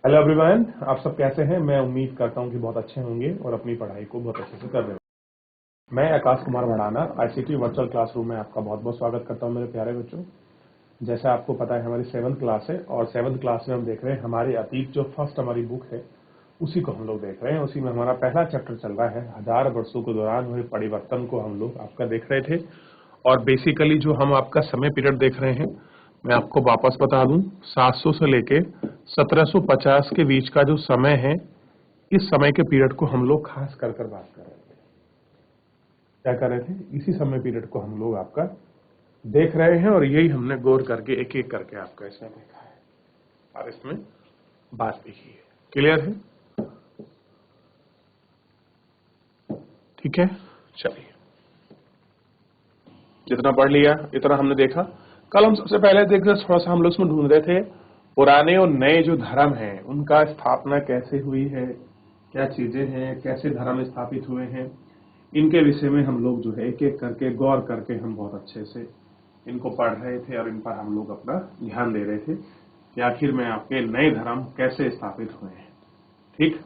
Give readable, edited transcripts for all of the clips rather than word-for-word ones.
Hello everyone, आप सब कैसे हैं। मैं उम्मीद करता हूं कि बहुत अच्छे होंगे और अपनी पढ़ाई को बहुत अच्छे से कर रहे होंगे। मैं Akash Kumar Bhadana ICT virtual classroom में आपका बहुत बहुत स्वागत करता हूं मेरे प्यारे बच्चों। जैसे आपको पता है हमारी 7th क्लास है और 7th क्लास में हम देख रहे हैं हमारी अतीत जो फर्स्ट हमारी बुक है उसी को हम लोग देख रहे हैं। उसी में हमारा पहला चैप्टर चल रहा है 1000 वर्षों के दौरान हुए परिवर्तन को हम लोग आपका देख रहे थे। और बेसिकली जो हम आपका समय पीरियड देख रहे हैं, मैं आपको वापस बता दूं, 700 से लेके 1750 के बीच का जो समय है, इस समय के पीरियड को हम लोग खास कर बात कर रहे थे। क्या कर रहे थे? इसी समय पीरियड को हम लोग आपका देख रहे हैं और यही हमने गौर करके एक एक करके आपका इसमें देखा है और इसमें बात भी की है। क्लियर है? ठीक है, चलिए, जितना पढ़ लिया इतना हमने देखा। कल हम सबसे पहले देख रहे, थोड़ा सा हम लोग इसमें ढूंढ रहे थे पुराने और नए जो धर्म हैं उनका स्थापना कैसे हुई है, क्या चीजें हैं, कैसे धर्म स्थापित हुए हैं, इनके विषय में हम लोग जो है एक एक करके गौर करके हम बहुत अच्छे से इनको पढ़ रहे थे और इन पर हम लोग अपना ध्यान दे रहे थे कि आखिर में आपके नए धर्म कैसे स्थापित हुए हैं। ठीक,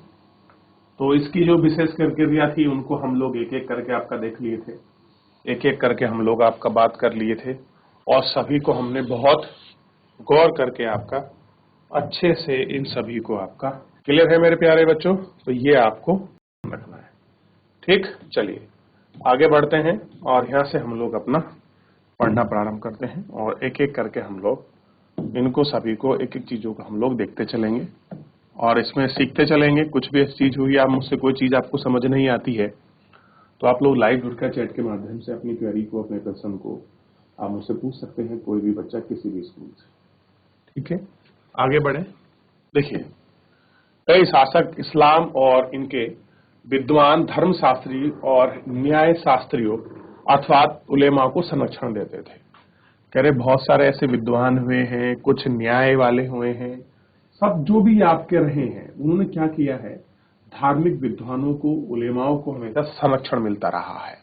तो इसकी जो विशेष प्रक्रिया थी उनको हम लोग एक एक करके आपका देख लिए थे, एक एक करके हम लोग आपका बात कर लिए थे और सभी को हमने बहुत गौर करके आपका अच्छे से इन सभी को आपका क्लियर है मेरे प्यारे बच्चों। तो ये आपको रखना है। ठीक, चलिए आगे बढ़ते हैं और यहां से हम लोग अपना पढ़ना प्रारंभ करते हैं और एक एक करके हम लोग इनको सभी को एक एक चीजों को हम लोग देखते चलेंगे और इसमें सीखते चलेंगे। कुछ भी ऐसी चीज हुई, आप मुझसे कोई चीज आपको समझ नहीं आती है तो आप लोग लाइव जुड़कर चैट के माध्यम से अपनी क्वेरी को, अपने प्रश्न को आप मुझसे पूछ सकते हैं, कोई भी बच्चा किसी भी स्कूल से। ठीक है, आगे बढ़े। देखिए, कई शासक इस्लाम और इनके विद्वान धर्मशास्त्री और न्याय शास्त्रियों अर्थात उलेमा को संरक्षण देते थे। कह रहे बहुत सारे ऐसे विद्वान हुए हैं, कुछ न्याय वाले हुए हैं, सब जो भी आपके रहे हैं उन्होंने क्या किया है, धार्मिक विद्वानों को, उलेमाओं को हमेशा संरक्षण मिलता रहा है।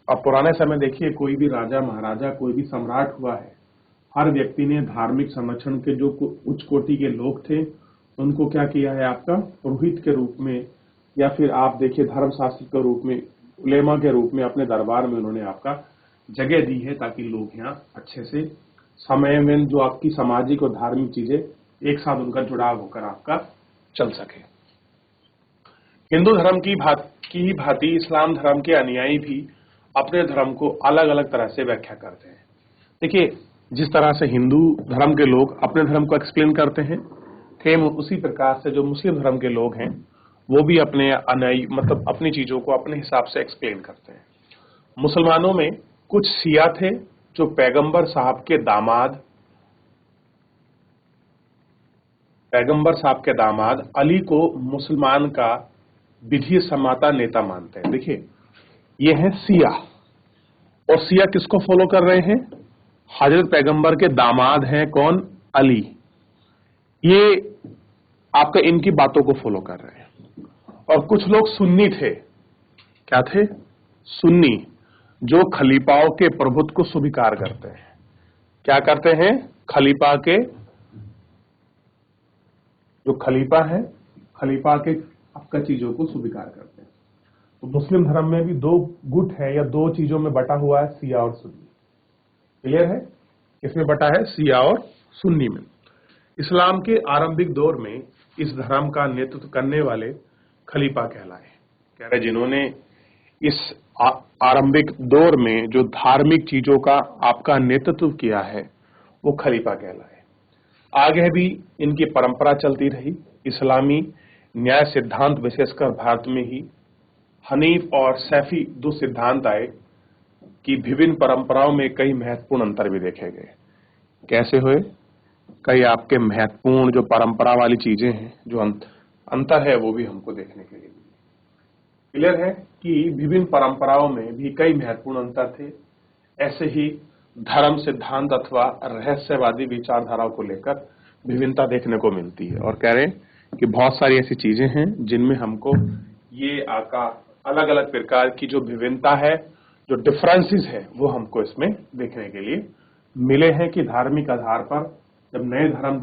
अब पुराने समय देखिए, कोई भी राजा महाराजा, कोई भी सम्राट हुआ है, हर व्यक्ति ने धार्मिक संरक्षण के जो उच्च कोटि के लोग थे उनको क्या किया है, आपका पुरोहित के रूप में या फिर आप देखिए धर्मशास्त्र के रूप में, उलेमा के रूप में अपने दरबार में उन्होंने आपका जगह दी है ताकि लोग यहाँ अच्छे से समय में जो आपकी सामाजिक और धार्मिक चीजें एक साथ उनका जुड़ाव होकर आपका चल सके। हिंदू धर्म की भांति इस्लाम धर्म के अनुयायी भी अपने धर्म को अलग अलग तरह से व्याख्या करते हैं। देखिए, जिस तरह से हिंदू धर्म के लोग अपने धर्म को एक्सप्लेन करते हैं, सेम उसी प्रकार से जो मुस्लिम धर्म के लोग हैं वो भी अपने अनुयायी मतलब अपनी चीजों को अपने हिसाब से एक्सप्लेन करते हैं। मुसलमानों में कुछ शिया थे जो पैगंबर साहब के दामाद अली को मुसलमान का विधि समाता नेता मानते हैं। देखिए, ये है शिया, और शिया किसको फॉलो कर रहे हैं? हजरत पैगंबर के दामाद हैं कौन? अली। ये आपका इनकी बातों को फॉलो कर रहे हैं। और कुछ लोग सुन्नी थे। क्या थे? सुन्नी, जो खलीफाओं के प्रभुत्व को स्वीकार करते हैं। क्या करते हैं? खलीफा के जो खलीफा है, खलीफा के आपका चीजों को स्वीकार करते हैं। तो मुस्लिम धर्म में भी दो गुट है या दो चीजों में बटा हुआ है, शिया और सुन्नी। क्लियर है? किसमें बटा है? शिया और सुन्नी में। इस्लाम के आरंभिक दौर में इस धर्म का नेतृत्व करने वाले खलीफा कहलाए। कह रहे जिन्होंने इस आरंभिक दौर में जो धार्मिक चीजों का आपका नेतृत्व किया है वो खलीफा कहलाए। आगे भी इनकी परंपरा चलती रही। इस्लामी न्याय सिद्धांत विशेषकर भारत में ही हनीफ और सैफी दो सिद्धांत आए कि विभिन्न परंपराओं में कई महत्वपूर्ण अंतर भी देखे गए। कैसे हुए? कई आपके महत्वपूर्ण जो परंपरा वाली चीजें हैं, जो अंतर है वो भी हमको देखने के लिए क्लियर है कि विभिन्न परंपराओं में भी कई महत्वपूर्ण अंतर थे। ऐसे ही धर्म सिद्धांत अथवा रहस्यवादी विचारधाराओं को लेकर विभिन्नता देखने को मिलती है। और कह रहे हैं कि बहुत सारी ऐसी चीजें हैं जिनमें हमको ये अलग अलग प्रकार की जो विभिन्नता है, जो डिफरेंसेस है, वो हमको इसमें देखने के लिए मिले हैं कि धार्मिक आधार पर जब नए धर्म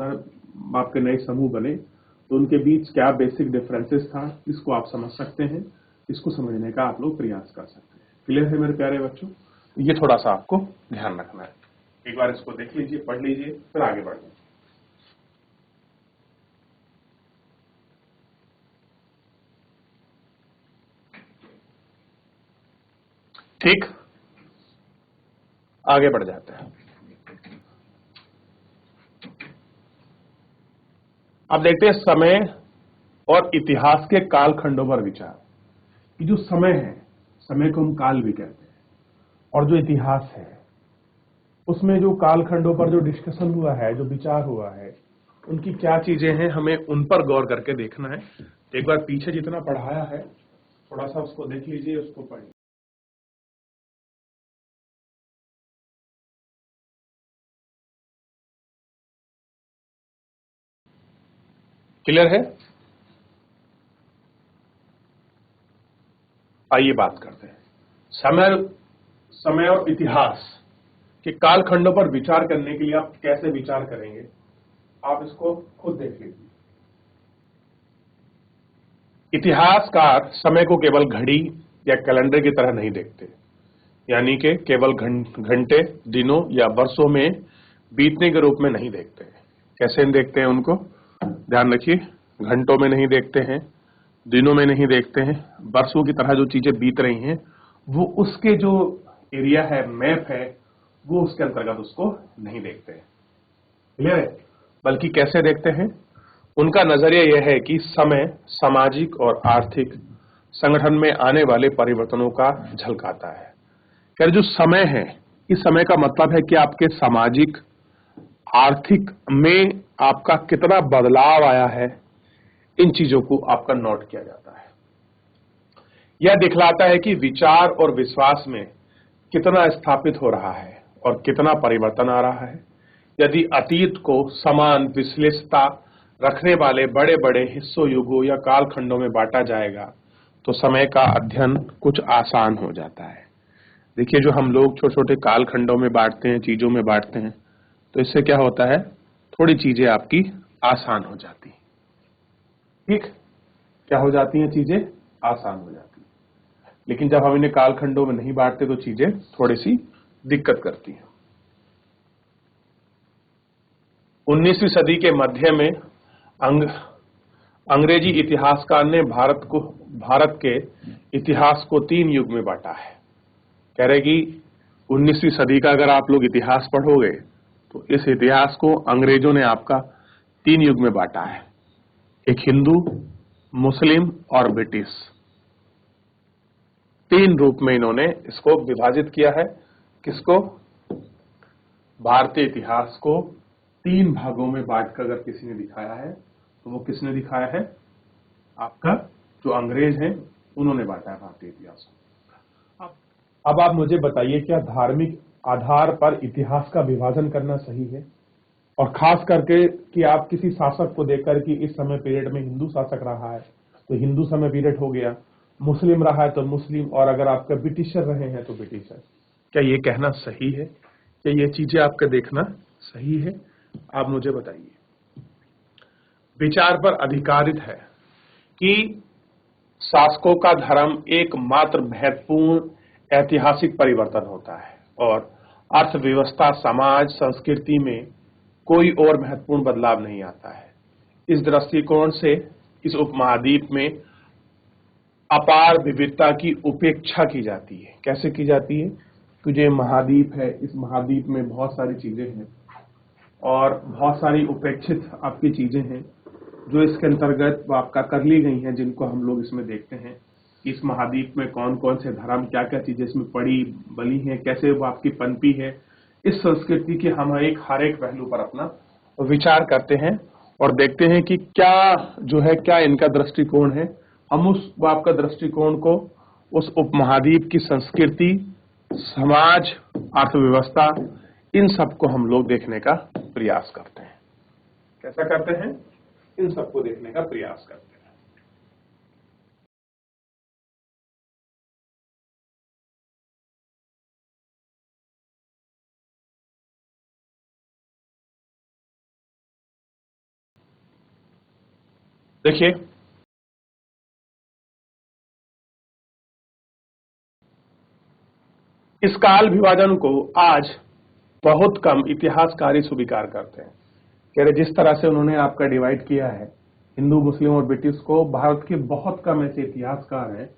आपके नए समूह बने तो उनके बीच क्या बेसिक डिफरेंसेस था, इसको आप समझ सकते हैं, इसको समझने का आप लोग प्रयास कर सकते हैं। क्लियर है मेरे प्यारे बच्चों? ये थोड़ा सा आपको ध्यान रखना है। एक बार इसको देख लीजिए, पढ़ लीजिए, फिर आगे बढ़िए। ठीक, आगे बढ़ जाते हैं। अब देखते हैं समय और इतिहास के कालखंडों पर विचार। ये जो समय है, समय को हम काल भी कहते हैं, और जो इतिहास है उसमें जो कालखंडों पर जो डिस्कशन हुआ है, जो विचार हुआ है, उनकी क्या चीजें हैं, हमें उन पर गौर करके देखना है। एक बार पीछे जितना पढ़ाया है थोड़ा सा उसको देख लीजिए, उसको पढ़िए। क्लियर है? आइए बात करते हैं। समय और इतिहास के कालखंडों पर विचार करने के लिए आप कैसे विचार करेंगे, आप इसको खुद देख लीजिए। इतिहासकार समय को केवल घड़ी या कैलेंडर की तरह नहीं देखते, यानी कि केवल घंटे, दिनों या वर्षों में बीतने के रूप में नहीं देखते। कैसे देखते हैं उनको? ध्यान रखिए, घंटों में नहीं देखते हैं, दिनों में नहीं देखते हैं, वर्षों की तरह जो चीजें बीत रही हैं वो उसके जो एरिया है, मैप है, वो उसके अंतर्गत उसको नहीं देखते। क्लियर है? बल्कि कैसे देखते हैं? उनका नजरिया यह है कि समय सामाजिक और आर्थिक संगठन में आने वाले परिवर्तनों का झलकाता है। खैर, जो समय है, इस समय का मतलब है कि आपके सामाजिक आर्थिक में आपका कितना बदलाव आया है, इन चीजों को आपका नोट किया जाता है। यह दिखलाता है कि विचार और विश्वास में कितना स्थापित हो रहा है और कितना परिवर्तन आ रहा है। यदि अतीत को समान विश्लेषता रखने वाले बड़े बड़े हिस्सों, युगों या कालखंडों में बांटा जाएगा तो समय का अध्ययन कुछ आसान हो जाता है। देखिए, जो हम लोग छोटे छोटे कालखंडों में बांटते हैं, चीजों में बांटते हैं, तो इससे क्या होता है, थोड़ी चीजें आपकी आसान हो जाती हैं। ठीक, क्या हो जाती हैं? चीजें आसान हो जाती हैं। लेकिन जब हम इन्हें कालखंडों में नहीं बांटते तो चीजें थोड़ी सी दिक्कत करती हैं। 19वीं सदी के मध्य में अंग्रेजी इतिहासकार ने भारत के इतिहास को 3 युग में बांटा है। कह रहे कि 19वीं सदी का अगर आप लोग इतिहास पढ़ोगे तो इस इतिहास को अंग्रेजों ने आपका 3 युग में बांटा है। एक हिंदू, मुस्लिम और ब्रिटिश, 3 रूप में इन्होंने इसको विभाजित किया है। किसको? भारतीय इतिहास को 3 भागों में बांटकर अगर किसी ने दिखाया है तो वो किसने दिखाया है? आपका जो अंग्रेज हैं उन्होंने बांटा है भारतीय इतिहास को। अब आप मुझे बताइए, क्या धार्मिक आधार पर इतिहास का विभाजन करना सही है? और खास करके कि आप किसी शासक को देखकर कि इस समय पीरियड में हिंदू शासक रहा है तो हिंदू समय पीरियड हो गया, मुस्लिम रहा है तो मुस्लिम, और अगर आपका ब्रिटिशर रहे हैं तो ब्रिटिशर, क्या ये कहना सही है? क्या ये चीजें आपका देखना सही है? आप मुझे बताइए। विचार पर अधिकारित है कि शासकों का धर्म एकमात्र महत्वपूर्ण ऐतिहासिक परिवर्तन होता है और अर्थव्यवस्था, समाज, संस्कृति में कोई और महत्वपूर्ण बदलाव नहीं आता है। इस दृष्टिकोण से इस उपमहाद्वीप में अपार विविधता की उपेक्षा की जाती है। कैसे की जाती है? कि जो महाद्वीप है, इस महाद्वीप में बहुत सारी चीजें हैं और बहुत सारी उपेक्षित आपकी चीजें हैं जो इसके अंतर्गत आपका कर ली गई हैं, जिनको हम लोग इसमें देखते हैं कि इस महाद्वीप में कौन कौन से धर्म, क्या क्या चीजें इसमें पड़ी बली हैं, कैसे वो आपकी पनपी है। इस संस्कृति के हम हर एक पहलू पर अपना विचार करते हैं और देखते हैं कि क्या जो है, क्या इनका दृष्टिकोण है। हम उस आपका दृष्टिकोण को, उस उपमहाद्वीप की संस्कृति, समाज, अर्थव्यवस्था, इन सबको हम लोग देखने का प्रयास करते हैं। कैसा करते हैं? इन सबको देखने का प्रयास करते हैं। देखिए, इस काल विभाजन को आज बहुत कम इतिहासकार स्वीकार करते हैं। कह रहे जिस तरह से उन्होंने आपका डिवाइड किया है हिंदू, मुस्लिम और ब्रिटिश को, भारत के बहुत कम ऐसे इतिहासकार हैं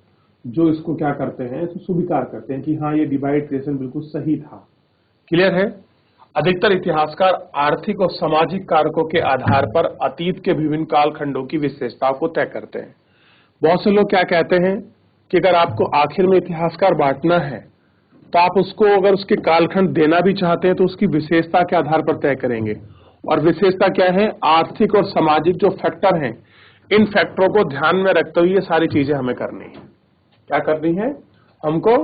जो इसको क्या करते हैं, इसको स्वीकार करते हैं कि हाँ ये डिवाइडेशन बिल्कुल सही था। क्लियर है? अधिकतर इतिहासकार आर्थिक और सामाजिक कारकों के आधार पर अतीत के विभिन्न कालखंडों की विशेषताओं को तय करते हैं। बहुत से लोग क्या कहते हैं कि अगर आपको आखिर में इतिहासकार बांटना है तो आप उसको अगर उसके कालखंड देना भी चाहते हैं तो उसकी विशेषता के आधार पर तय करेंगे। और विशेषता क्या है? आर्थिक और सामाजिक जो फैक्टर हैं, इन फैक्टरों को ध्यान में रखते हुए ये सारी चीजें हमें करनी है। क्या करनी है? हमको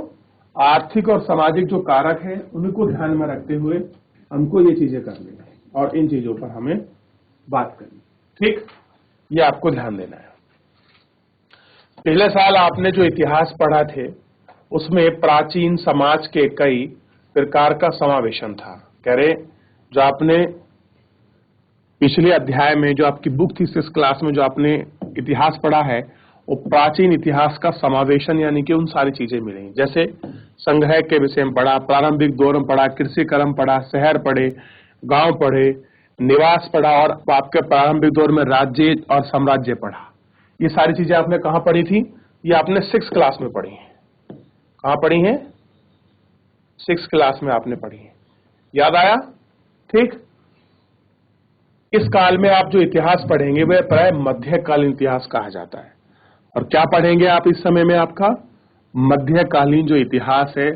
आर्थिक और सामाजिक जो कारक हैं उनको ध्यान में रखते हुए हमको ये चीजें करनी है और इन चीजों पर हमें बात करनी। ठीक, ये आपको ध्यान देना है। पिछले साल आपने जो इतिहास पढ़ा थे उसमें प्राचीन समाज के कई प्रकार का समावेशन था। कह रहे जो आपने पिछले अध्याय में जो आपकी बुक थी 6 क्लास में जो आपने इतिहास पढ़ा है वो प्राचीन इतिहास का समावेशन यानी कि उन सारी चीजें मिली, जैसे संग्रह के विषय में पढ़ा, प्रारंभिक दौर में पढ़ा, कृषि कर्म पढ़ा, शहर पढ़े, गांव पढ़े, निवास पढ़ा और आपके प्रारंभिक दौर में राज्य और साम्राज्य पढ़ा। ये सारी चीजें आपने कहां पढ़ी थी? ये आपने 6 क्लास में पढ़ी है। कहां पढ़ी है? 6 क्लास में आपने पढ़ी है। याद आया? ठीक। इस काल में आप जो इतिहास पढ़ेंगे वह प्राय मध्यकालीन इतिहास कहा जाता है। और क्या पढ़ेंगे आप इस समय में? आपका मध्यकालीन जो इतिहास है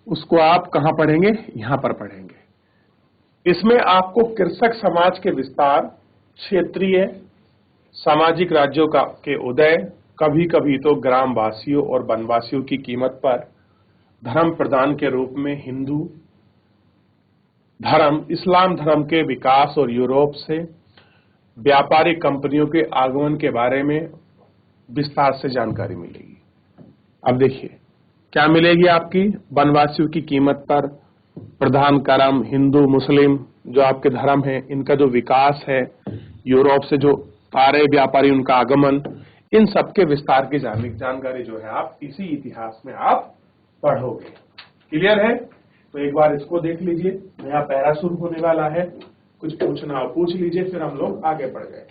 उसको आप कहां पढ़ेंगे? यहां पर पढ़ेंगे। इसमें आपको कृषक समाज के विस्तार, क्षेत्रीय सामाजिक राज्यों का के उदय, कभी कभी तो ग्रामवासियों और वनवासियों की कीमत पर धर्म प्रदान के रूप में हिंदू धर्म, इस्लाम धर्म के विकास और यूरोप से व्यापारिक कंपनियों के आगमन के बारे में विस्तार से जानकारी मिलेगी। अब देखिए क्या मिलेगी आपकी? वनवासियों की कीमत पर प्रधान कर्म, हिंदू मुस्लिम जो आपके धर्म है इनका जो विकास है, यूरोप से जो आ रहे व्यापारी उनका आगमन, इन सबके विस्तार की जानकारी जो है आप इसी इतिहास में आप पढ़ोगे। क्लियर है? तो एक बार इसको देख लीजिए, नया पैरा शुरू होने वाला है, कुछ पूछना हो पूछ लीजिए, फिर हम लोग आगे बढ़ गए।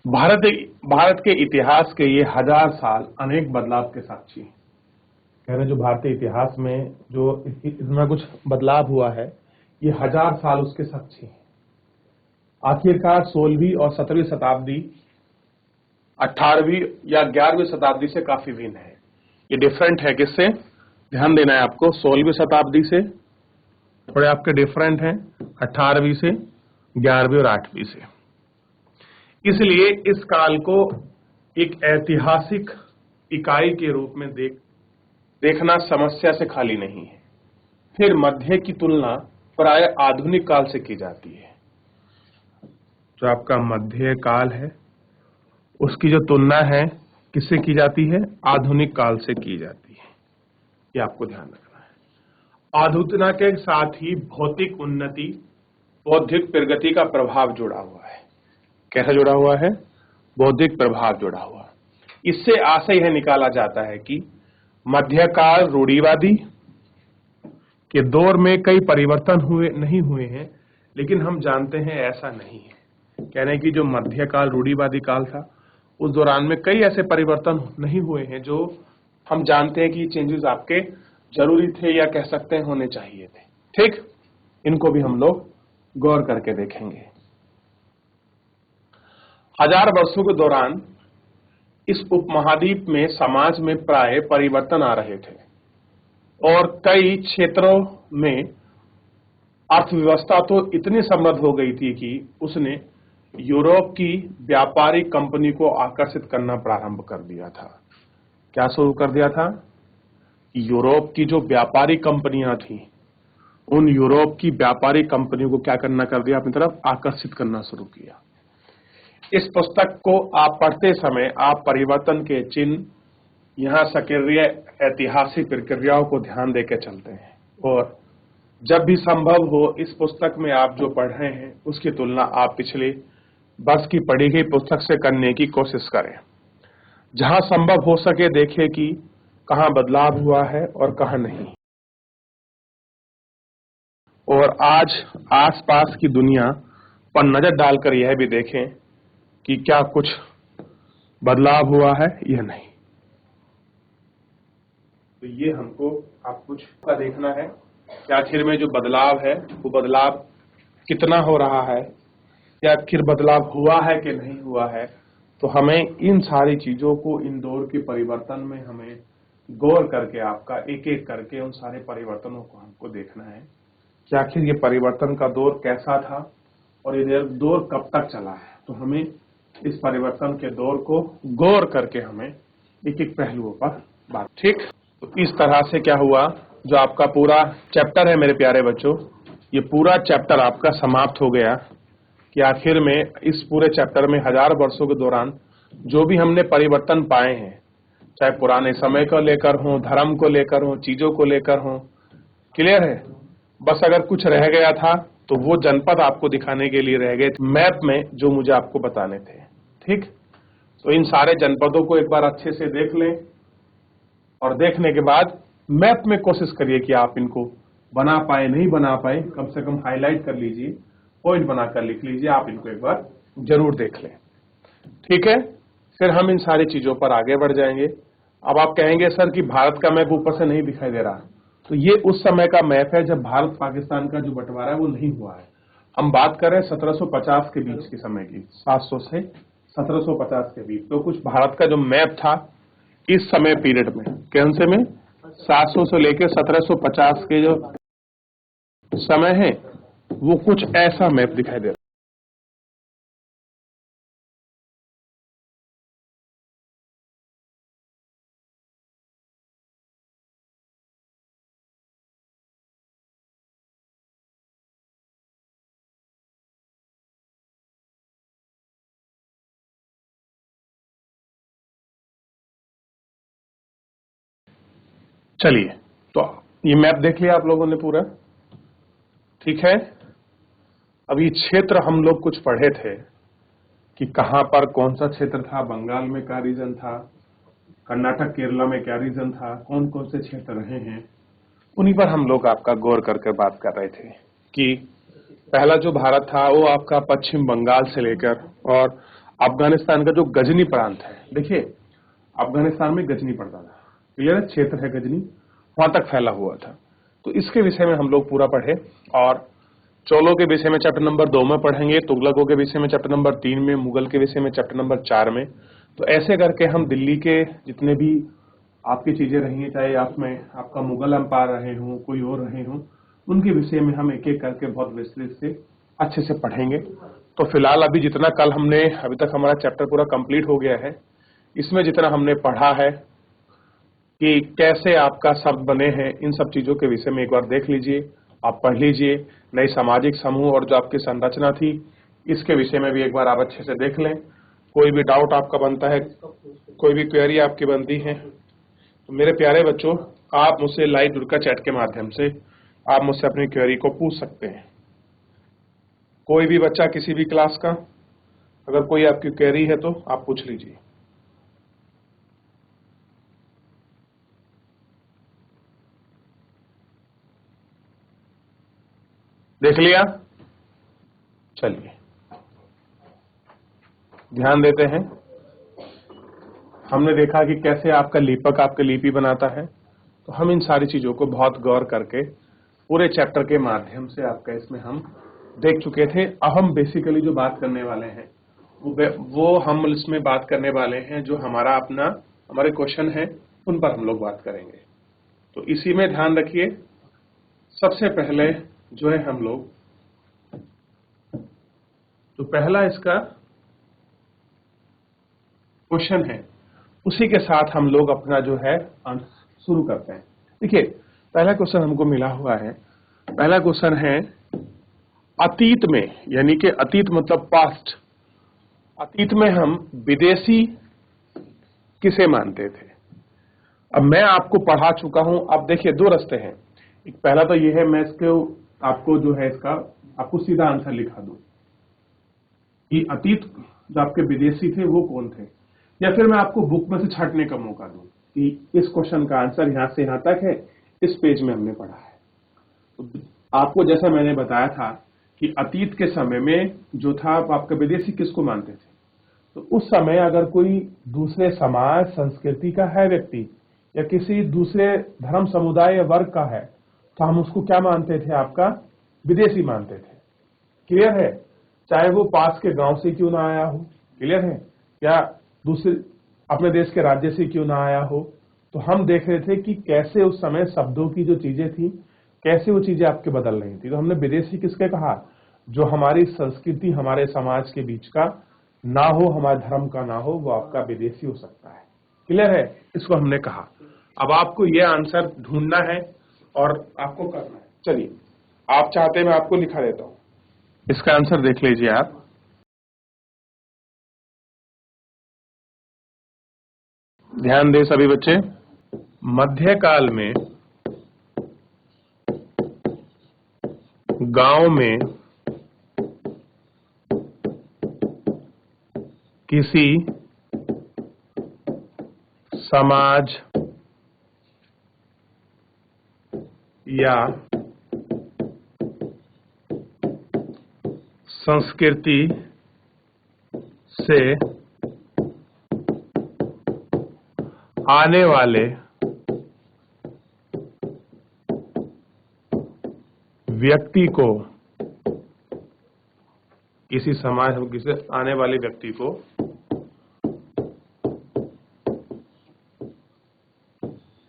भारत के इतिहास के ये 1000 साल अनेक बदलाव के साक्षी हैं। कह रहे जो भारतीय इतिहास में जो इतना कुछ बदलाव हुआ है ये 1000 साल उसके साक्षी हैं। आखिरकार 16वीं और 17वीं शताब्दी 18वीं या 11वीं शताब्दी से काफी भिन्न है। ये डिफरेंट है किससे? ध्यान देना है आपको, 16वीं शताब्दी से थोड़े आपके डिफरेंट हैं, 18वीं से, 11वीं और 8वीं से। इसलिए इस काल को एक ऐतिहासिक इकाई के रूप में देखना समस्या से खाली नहीं है। फिर मध्य की तुलना प्राय आधुनिक काल से की जाती है। जो आपका मध्य काल है उसकी जो तुलना है किससे की जाती है? आधुनिक काल से की जाती है। ये आपको ध्यान रखना है। आधुनिकता के साथ ही भौतिक उन्नति, बौद्धिक प्रगति का प्रभाव जुड़ा हुआ है। कैसा जुड़ा हुआ है? बौद्धिक प्रभाव जुड़ा हुआ। इससे आशय यह निकाला जाता है कि मध्यकाल रूढ़िवादी के दौर में कई परिवर्तन नहीं हुए हैं, लेकिन हम जानते हैं ऐसा नहीं है। कहने की जो मध्यकाल रूढ़िवादी काल था उस दौरान में कई ऐसे परिवर्तन नहीं हुए हैं जो हम जानते हैं कि चेंजेस आपके जरूरी थे या कह सकते हैं होने चाहिए थे। ठीक, इनको भी हम लोग गौर करके देखेंगे। 1000 वर्षों के दौरान इस उपमहाद्वीप में समाज में प्राय परिवर्तन आ रहे थे और कई क्षेत्रों में अर्थव्यवस्था तो इतनी समृद्ध हो गई थी कि उसने यूरोप की व्यापारिक कंपनी को आकर्षित करना प्रारंभ कर दिया था। क्या शुरू कर दिया था? यूरोप की जो व्यापारिक कंपनियां थी उन यूरोप की व्यापारिक कंपनियों को क्या करना कर दिया? अपनी तरफ आकर्षित करना शुरू किया। इस पुस्तक को आप पढ़ते समय आप परिवर्तन के चिन्ह, यहाँ सक्रिय ऐतिहासिक प्रक्रियाओं को ध्यान देकर चलते हैं, और जब भी संभव हो इस पुस्तक में आप जो पढ़ रहे हैं उसकी तुलना आप पिछले वर्ष की पढ़ी गई पुस्तक से करने की कोशिश करें। जहां संभव हो सके देखिए कि कहां बदलाव हुआ है और कहां नहीं, और आज आसपास की दुनिया पर नजर डालकर यह भी देखें कि क्या कुछ बदलाव हुआ है या नहीं। तो ये हमको आप कुछ का देखना है कि आखिर में जो बदलाव है वो बदलाव कितना हो रहा है, या आखिर बदलाव हुआ है कि नहीं हुआ है। तो हमें इन सारी चीजों को इन दौर के परिवर्तन में हमें गौर करके आपका एक एक करके उन सारे परिवर्तनों को हमको देखना है कि आखिर ये परिवर्तन का दौर कैसा था और ये दौर कब तक चला है। तो हमें इस परिवर्तन के दौर को गौर करके हमें एक एक पहलुओं पर बात, ठीक। तो इस तरह से क्या हुआ, जो आपका पूरा चैप्टर है मेरे प्यारे बच्चों, ये पूरा चैप्टर आपका समाप्त हो गया कि आखिर में इस पूरे चैप्टर में 1000 वर्षों के दौरान जो भी हमने परिवर्तन पाए हैं, चाहे पुराने समय को लेकर हो, धर्म को लेकर हो, चीजों को लेकर हो, क्लियर है। बस अगर कुछ रह गया था तो वो जनपद आपको दिखाने के लिए रह गए मैप में जो मुझे आपको बताने थे, ठीक। तो इन सारे जनपदों को एक बार अच्छे से देख लें, और देखने के बाद मैप में कोशिश करिए कि आप इनको बना पाए, नहीं बना पाए कम से कम हाईलाइट कर लीजिए, पॉइंट बनाकर लिख लीजिए, आप इनको एक बार जरूर देख लें, ठीक है। फिर हम इन सारी चीजों पर आगे बढ़ जाएंगे। अब आप कहेंगे सर कि भारत का मैप ऊपर से नहीं दिखाई दे रहा, तो ये उस समय का मैप है जब भारत पाकिस्तान का जो बंटवारा है वो नहीं हुआ है। हम बात कर रहे हैं 1750 के बीच के समय की, 700 से 1750 के बीच। तो कुछ भारत का जो मैप था इस समय पीरियड में, कौन से में, 700 से लेकर 1750 के जो समय है वो कुछ ऐसा मैप दिखाई दे रहा है। चलिए, तो ये मैप देख लिया आप लोगों ने पूरा, ठीक है। अब ये क्षेत्र हम लोग कुछ पढ़े थे कि कहां पर कौन सा क्षेत्र था, बंगाल में क्या रीजन था, कर्नाटक केरला में क्या रीजन था, कौन कौन से क्षेत्र रहे हैं, उन्हीं पर हम लोग आपका गौर करके बात कर रहे थे कि पहला जो भारत था वो आपका पश्चिम बंगाल से लेकर और अफगानिस्तान का जो गजनी प्रांत है, देखिए अफगानिस्तान में गजनी पड़ता था, क्लियर क्षेत्र है गजनी, वहां तक फैला हुआ था। तो इसके विषय में हम लोग पूरा पढ़े, और चोलों के विषय में चैप्टर नंबर 2 में पढ़ेंगे, तुगलकों के विषय में चैप्टर नंबर 3 में, मुगल के विषय में चैप्टर नंबर 4 में। तो ऐसे करके हम दिल्ली के जितने भी आपकी चीजें रही हैं, चाहे आपमें आपका मुगल एम्पायर रहे हों, कोई और रहे हों, उनके विषय में हम एक एक करके बहुत विस्तृत से अच्छे से पढ़ेंगे। तो फिलहाल अभी जितना कल हमने, अभी तक हमारा चैप्टर पूरा कंप्लीट हो गया है, इसमें जितना हमने पढ़ा है कि कैसे आपका शब्द बने हैं, इन सब चीजों के विषय में एक बार देख लीजिए, आप पढ़ लीजिए। नई सामाजिक समूह और जो आपकी संरचना थी इसके विषय में भी एक बार आप अच्छे से देख लें। कोई भी डाउट आपका बनता है, कोई भी क्वेरी आपकी बनती है, तो मेरे प्यारे बच्चों आप मुझसे लाइव जुड़कर चैट के माध्यम से आप मुझसे अपनी क्वेरी को पूछ सकते हैं। कोई भी बच्चा किसी भी क्लास का अगर कोई आपकी क्वेरी है तो आप पूछ लीजिए। देख लिया? चलिए ध्यान देते हैं। हमने देखा कि कैसे आपका लीपक आपके लिपि बनाता है, तो हम इन सारी चीजों को बहुत गौर करके पूरे चैप्टर के माध्यम से आपका इसमें हम देख चुके थे। अब हम बेसिकली जो बात करने वाले हैं वो हम इसमें बात करने वाले हैं जो हमारा अपना हमारे क्वेश्चन है उन पर हम लोग बात करेंगे। तो इसी में ध्यान रखिए, सबसे पहले जो है हम लोग तो पहला इसका क्वेश्चन है, उसी के साथ हम लोग अपना जो है शुरू करते हैं। देखिए पहला क्वेश्चन हमको मिला हुआ है, पहला क्वेश्चन है अतीत में, यानी कि अतीत मतलब पास्ट, अतीत में हम विदेशी किसे मानते थे। अब मैं आपको पढ़ा चुका हूं। अब देखिए दो रास्ते हैं। एक पहला तो ये है, मैं इसको आपको जो है इसका आपको सीधा आंसर लिखा दूं कि अतीत जो आपके विदेशी थे वो कौन थे, या फिर मैं आपको बुक में से छांटने का मौका दूं कि इस क्वेश्चन का आंसर यहां से यहां तक है, इस पेज में हमने पढ़ा है। तो आपको जैसा मैंने बताया था कि अतीत के समय में जो था आपका विदेशी किसको मानते थे, तो उस समय अगर कोई दूसरे समाज संस्कृति का है व्यक्ति या किसी दूसरे धर्म समुदाय या वर्ग का है, तो हम उसको क्या मानते थे, आपका विदेशी मानते थे। क्लियर है? चाहे वो पास के गांव से क्यों ना आया हो, क्लियर है, या दूसरे अपने देश के राज्य से क्यों ना आया हो। तो हम देख रहे थे कि कैसे उस समय शब्दों की जो चीजें थी, कैसे वो चीजें आपके बदल रही थी। तो हमने विदेशी किसके कहा, जो हमारी संस्कृति हमारे समाज के बीच का ना हो, हमारे धर्म का ना हो, वो आपका विदेशी हो सकता है। क्लियर है? इसको हमने कहा। अब आपको ये आंसर ढूंढना है और आपको करना है। चलिए, आप चाहते हैं मैं आपको लिखा देता हूं, इसका आंसर देख लीजिए आप। ध्यान दें सभी बच्चे। मध्यकाल में गांव में किसी समाज या संस्कृति से आने वाले व्यक्ति को, किसी समाज से आने वाले व्यक्ति को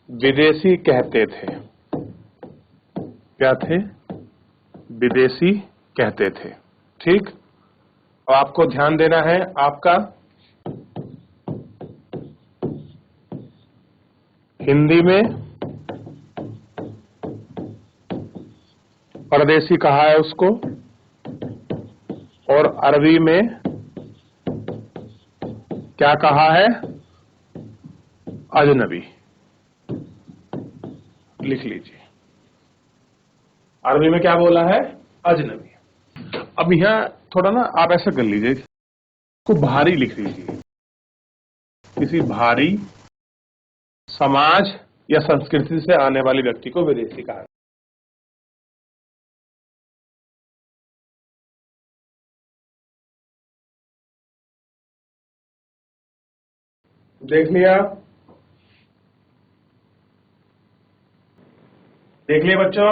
विदेशी कहते थे। क्या थे? विदेशी कहते थे। ठीक। अब आपको ध्यान देना है, आपका हिंदी में परदेशी कहा है उसको, और अरबी में क्या कहा है? अजनबी। लिख लीजिए, अरबी में क्या बोला है? अजनबी। अब यहां थोड़ा ना आप ऐसा कर लीजिए, को भारी लिख लीजिए। किसी भारी समाज या संस्कृति से आने वाले व्यक्ति को विदेशी कहा। देख लिया? देख लिया बच्चों?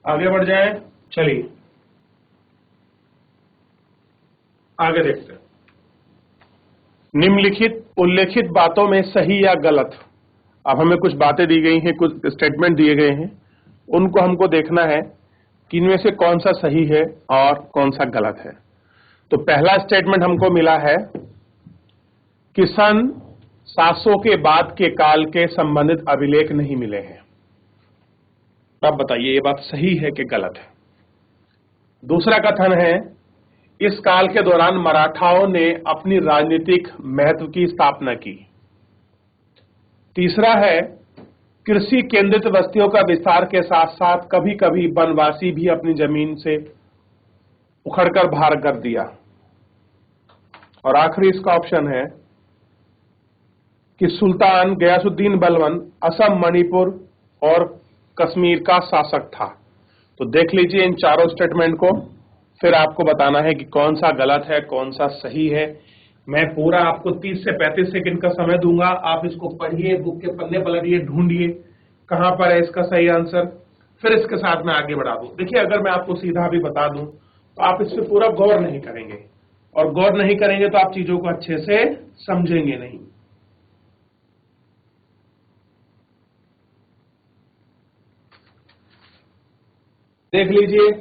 आगे बढ़ जाए। चलिए आगे देखते हैं। निम्नलिखित उल्लेखित बातों में सही या गलत। अब हमें कुछ बातें दी गई हैं, कुछ स्टेटमेंट दिए गए हैं, उनको हमको देखना है कि इनमें से कौन सा सही है और कौन सा गलत है। तो पहला स्टेटमेंट हमको मिला है कि सन 700 के बाद के काल के संबंधित अभिलेख नहीं मिले हैं। अब बताइए ये बात सही है कि गलत है। दूसरा कथन है, इस काल के दौरान मराठाओं ने अपनी राजनीतिक महत्व की स्थापना की। तीसरा है, कृषि केंद्रित बस्तियों का विस्तार के साथ साथ कभी कभी वनवासी भी अपनी जमीन से उखड़कर बाहर कर दिया। और आखिरी इसका ऑप्शन है कि सुल्तान गयासुद्दीन बलबन असम, मणिपुर और कश्मीर का शासक था। तो देख लीजिए इन चारों स्टेटमेंट को, फिर आपको बताना है कि कौन सा गलत है कौन सा सही है। मैं पूरा आपको 30 से 35 सेकंड का समय दूंगा, आप इसको पढ़िए, बुक के पन्ने पलटिए, ढूंढिए कहां पर है इसका सही आंसर, फिर इसके साथ मैं आगे बढ़ा दूं। देखिए अगर मैं आपको सीधा भी बता दूं तो आप इस पर पूरा गौर नहीं करेंगे, और गौर नहीं करेंगे तो आप चीजों को अच्छे से समझेंगे नहीं। देख लीजिए,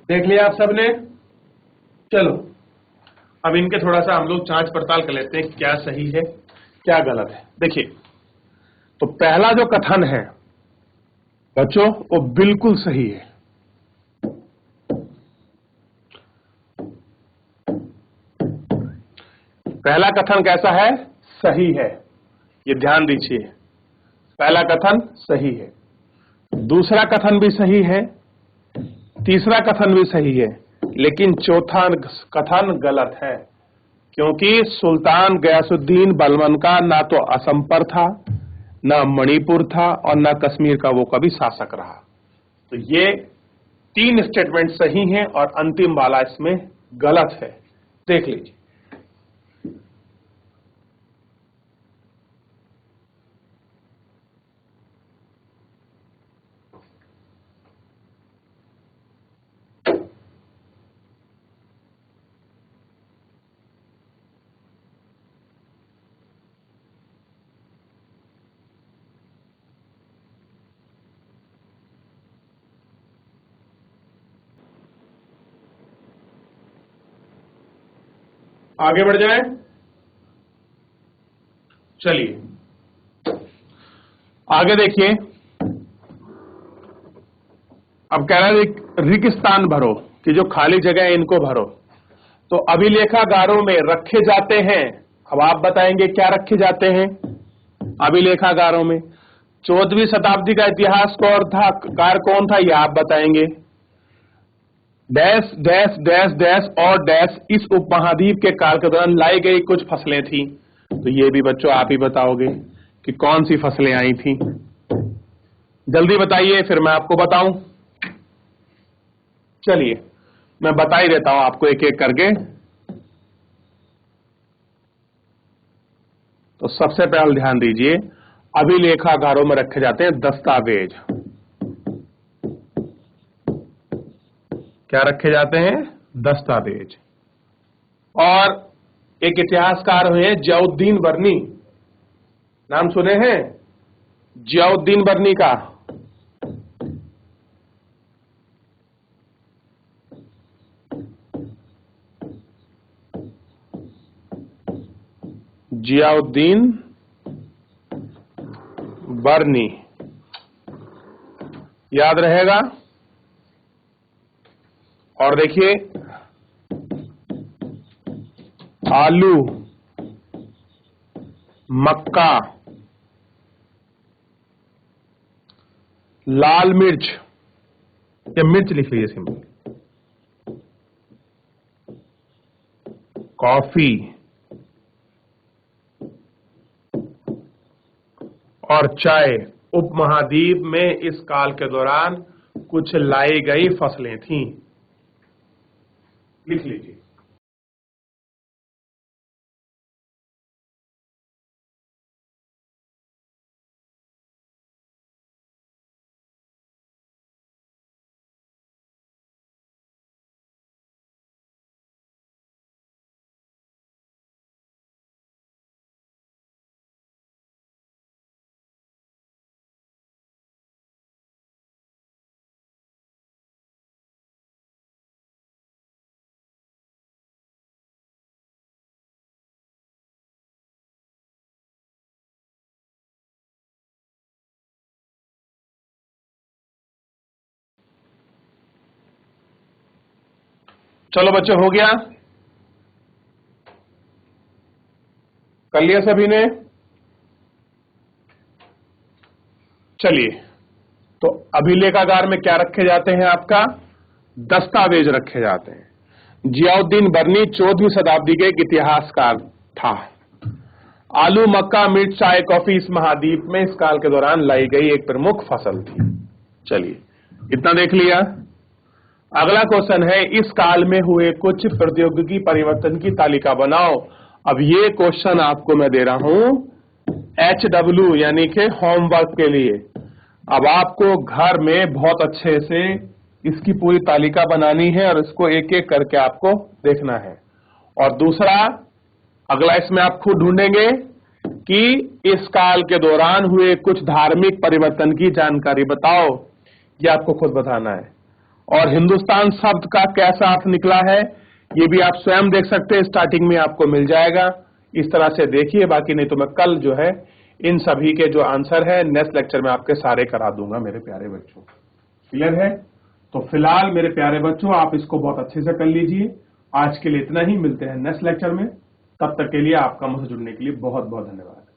देख लिया आप सबने? चलो अब इनके थोड़ा सा हम लोग जांच पड़ताल कर लेते हैं, क्या सही है क्या गलत है। देखिए, तो पहला जो कथन है बच्चों वो बिल्कुल सही है। पहला कथन कैसा है? सही है। ये ध्यान दीजिए, पहला कथन सही है, दूसरा कथन भी सही है, तीसरा कथन भी सही है, लेकिन चौथा कथन गलत है, क्योंकि सुल्तान गयासुद्दीन बलबन का ना तो असम पर था, ना मणिपुर था, और ना कश्मीर का वो कभी शासक रहा। तो ये 3 स्टेटमेंट सही हैं और अंतिम वाला इसमें गलत है। देख लीजिए, आगे बढ़ जाए। चलिए आगे देखिए, अब कह रहा है रिक्तस्थान भरो, कि जो खाली जगह है इनको भरो। तो अभिलेखागारों में रखे जाते हैं, अब आप बताएंगे क्या रखे जाते हैं अभिलेखागारों में। 14वीं शताब्दी का इतिहासकार था, कार कौन था, यह आप बताएंगे। डैश डैश डैश डैश और डैश इस उपमहाद्वीप के काल के दौरान लाई गई कुछ फसलें थी। तो ये भी बच्चों आप ही बताओगे कि कौन सी फसलें आई थी। जल्दी बताइए, फिर मैं आपको बताऊं। चलिए मैं बता ही देता हूं आपको एक एक करके। तो सबसे पहले ध्यान दीजिए, अभिलेखागारों में रखे जाते हैं दस्तावेज। क्या रखे जाते हैं? दस्तावेज। और एक इतिहासकार हुए जियाउद्दीन बर्नी, नाम सुने हैं जियाउद्दीन बर्नी का? जियाउद्दीन बर्नी याद रहेगा। और देखिए, आलू, मक्का, लाल मिर्च, या मिर्च लिख लीजिए सिंपल, कॉफी और चाय उपमहाद्वीप में इस काल के दौरान कुछ लाई गई फसलें थीं। लिख लीजिए। चलो बच्चे, हो गया? कर लिया सभी ने? चलिए, तो अभिलेखागार में क्या रखे जाते हैं? आपका दस्तावेज रखे जाते हैं। जियाउद्दीन बर्नी 14वीं शताब्दी के एक इतिहासकार था। आलू, मक्का, मिर्च, चाय, कॉफी इस महाद्वीप में इस काल के दौरान लाई गई एक प्रमुख फसल थी। चलिए, इतना देख लिया। अगला क्वेश्चन है, इस काल में हुए कुछ प्रौद्योगिकी परिवर्तन की तालिका बनाओ। अब ये क्वेश्चन आपको मैं दे रहा हूं HW यानी कि होमवर्क के लिए। अब आपको घर में बहुत अच्छे से इसकी पूरी तालिका बनानी है और इसको एक एक करके आपको देखना है। और दूसरा, अगला इसमें आप खुद ढूंढेंगे कि इस काल के दौरान हुए कुछ धार्मिक परिवर्तन की जानकारी बताओ, ये आपको खुद बताना है। और हिंदुस्तान शब्द का कैसा अर्थ निकला है, ये भी आप स्वयं देख सकते हैं, स्टार्टिंग में आपको मिल जाएगा। इस तरह से देखिए, बाकी नहीं तो मैं कल जो है इन सभी के जो आंसर है नेक्स्ट लेक्चर में आपके सारे करा दूंगा मेरे प्यारे बच्चों। क्लियर है? तो फिलहाल मेरे प्यारे बच्चों आप इसको बहुत अच्छे से कर लीजिए। आज के लिए इतना ही, मिलते हैं नेक्स्ट लेक्चर में। तब तक के लिए आपका मुझसे जुड़ने के लिए बहुत बहुत धन्यवाद।